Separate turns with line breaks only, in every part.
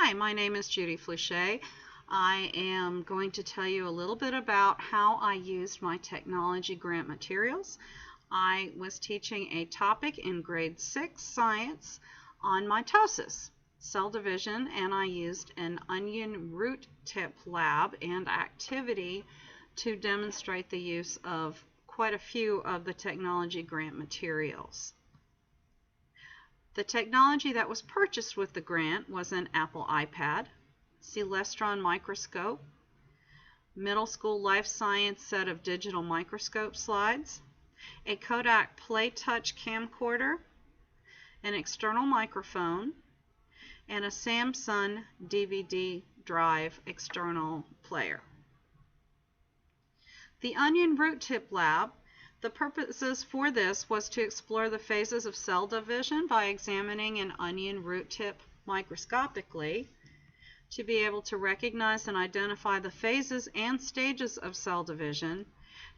Hi, my name is Judy Flechet. I am going to tell you a little bit about how I used my technology grant materials. I was teaching a topic in grade 6 science on mitosis, cell division, and I used an onion root tip lab and activity to demonstrate the use of quite a few of the technology grant materials. The technology that was purchased with the grant was an Apple iPad, Celestron microscope, middle school life science set of digital microscope slides, a Kodak Play Touch camcorder, an external microphone, and a Samsung DVD drive external player. The Onion Root Tip Lab, the purposes for this was to explore the phases of cell division by examining an onion root tip microscopically, to be able to recognize and identify the phases and stages of cell division,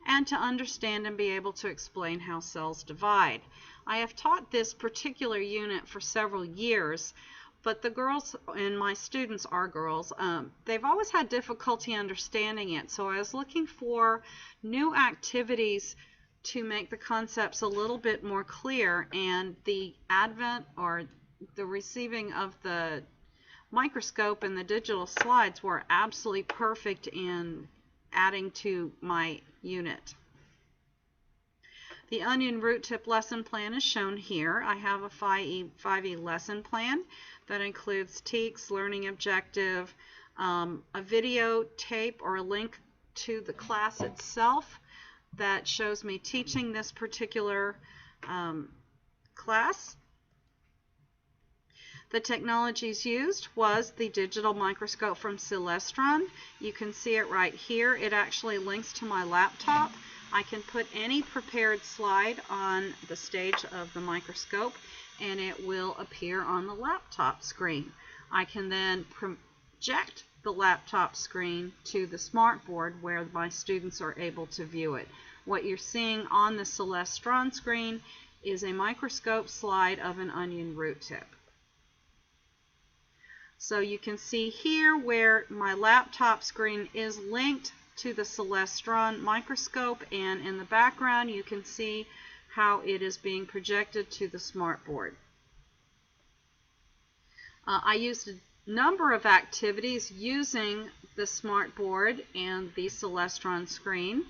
and to understand and be able to explain how cells divide. I have taught this particular unit for several years, but the girls, and my students are girls, they've always had difficulty understanding it. So I was looking for new activities to make the concepts a little bit more clear, and the advent or the receiving of the microscope and the digital slides were absolutely perfect in adding to my unit. The onion root tip lesson plan is shown here. I have a 5E lesson plan that includes TEKS, learning objective, a video tape or a link to the class itself that shows me teaching this particular class. The technologies used was the digital microscope from Celestron. You can see it right here. It actually links to my laptop. I can put any prepared slide on the stage of the microscope and it will appear on the laptop screen. I can then project the laptop screen to the smartboard where my students are able to view it. What you're seeing on the Celestron screen is a microscope slide of an onion root tip. So you can see here where my laptop screen is linked to the Celestron microscope, and in the background you can see how it is being projected to the smartboard. I used a number of activities using the smartboard and the Celestron screen.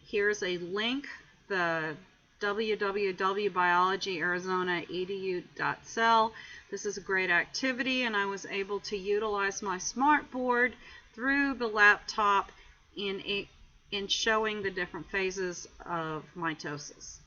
Here's a link, the www.biologyarizona.edu.cell. This is a great activity, and I was able to utilize my smartboard through the laptop in showing the different phases of mitosis.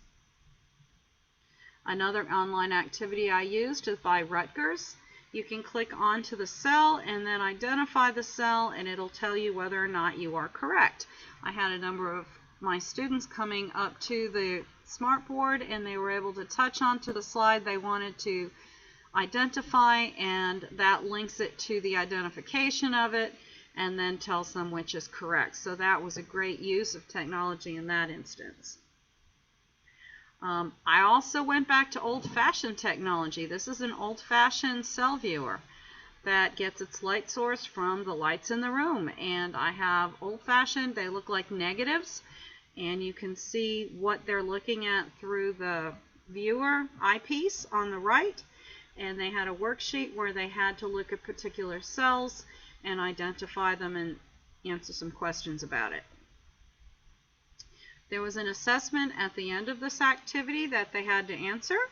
Another online activity I used is by Rutgers. You can click onto the cell and then identify the cell, and it'll tell you whether or not you are correct. I had a number of my students coming up to the smartboard and they were able to touch onto the slide they wanted to identify, and that links it to the identification of it and then tells them which is correct. So that was a great use of technology in that instance. I also went back to old-fashioned technology. This is an old-fashioned cell viewer that gets its light source from the lights in the room, and I have old-fashioned, they look like negatives, and you can see what they're looking at through the viewer eyepiece on the right, and they had a worksheet where they had to look at particular cells and identify them and answer some questions about it. There was an assessment at the end of this activity that they had to answer,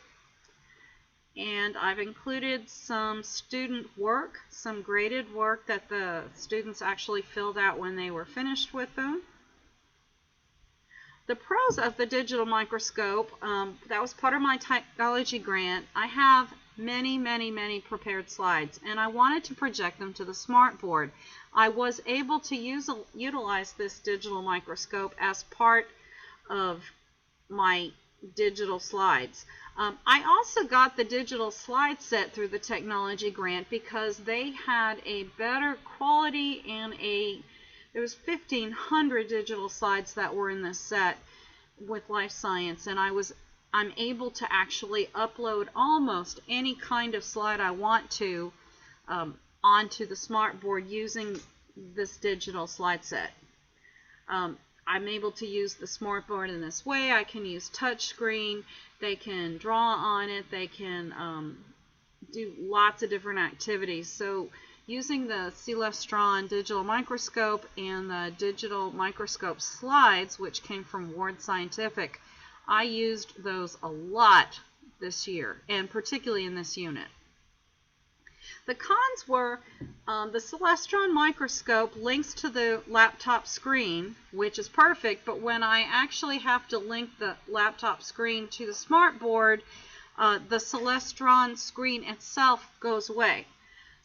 and I've included some student work, some graded work that the students actually filled out when they were finished with them. The pros of the digital microscope, that was part of my technology grant. I have many prepared slides, and I wanted to project them to the smartboard. I was able to utilize this digital microscope as part of my digital slides. I also got the digital slide set through the technology grant because they had a better quality, and there was 1,500 digital slides that were in this set with life science, and I'm able to actually upload almost any kind of slide I want to onto the smartboard using this digital slide set. I'm able to use the smartboard in this way. I can use touchscreen. They can draw on it. They can do lots of different activities. So using the Celestron digital microscope and the digital microscope slides, which came from Ward Scientific, I used those a lot this year, and particularly in this unit. The cons were the Celestron microscope links to the laptop screen, which is perfect, but when I actually have to link the laptop screen to the smartboard, the Celestron screen itself goes away.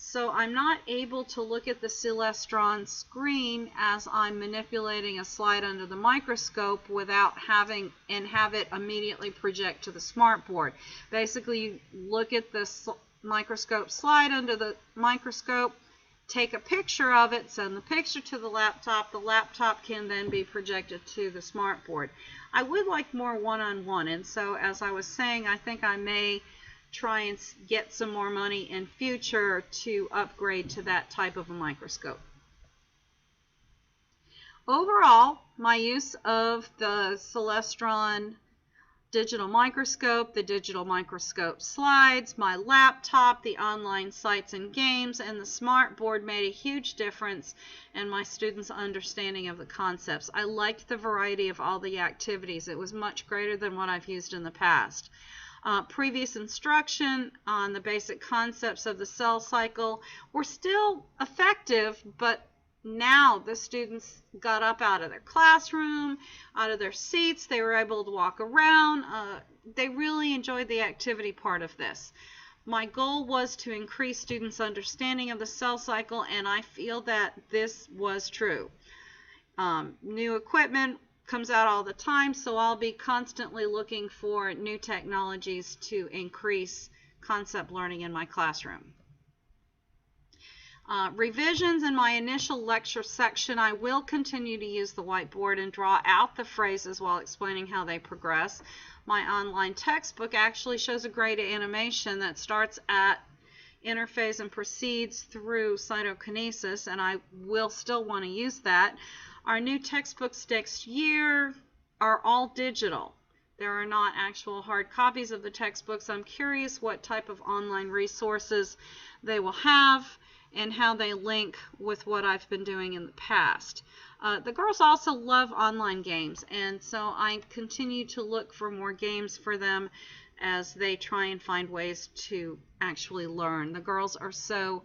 So I'm not able to look at the Celestron screen as I'm manipulating a slide under the microscope without have it immediately project to the smartboard. Basically, you look at the microscope slide under the microscope, take a picture of it, send the picture to the laptop can then be projected to the smartboard. I would like more one-on-one, and so as I was saying, I think I may try and get some more money in future to upgrade to that type of a microscope. Overall, my use of the Celestron digital microscope, the digital microscope slides, my laptop, the online sites and games, and the smartboard made a huge difference in my students' understanding of the concepts. I liked the variety of all the activities. It was much greater than what I've used in the past. Previous instruction on the basic concepts of the cell cycle were still effective, but now the students got up out of their classroom, out of their seats. They were able to walk around. They really enjoyed the activity part of this. My goal was to increase students' understanding of the cell cycle, and I feel that this was true. New equipment comes out all the time, so I'll be constantly looking for new technologies to increase concept learning in my classroom. Revisions in my initial lecture section, I will continue to use the whiteboard and draw out the phrases while explaining how they progress. My online textbook actually shows a great animation that starts at interphase and proceeds through cytokinesis, and I will still want to use that. Our new textbooks next year are all digital. There are not actual hard copies of the textbooks. I'm curious what type of online resources they will have and how they link with what I've been doing in the past. The girls also love online games, and so I continue to look for more games for them as they try and find ways to actually learn. The girls are so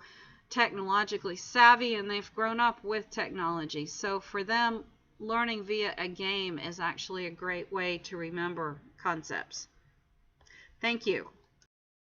technologically savvy, and they've grown up with technology, so for them, learning via a game is actually a great way to remember concepts. Thank you.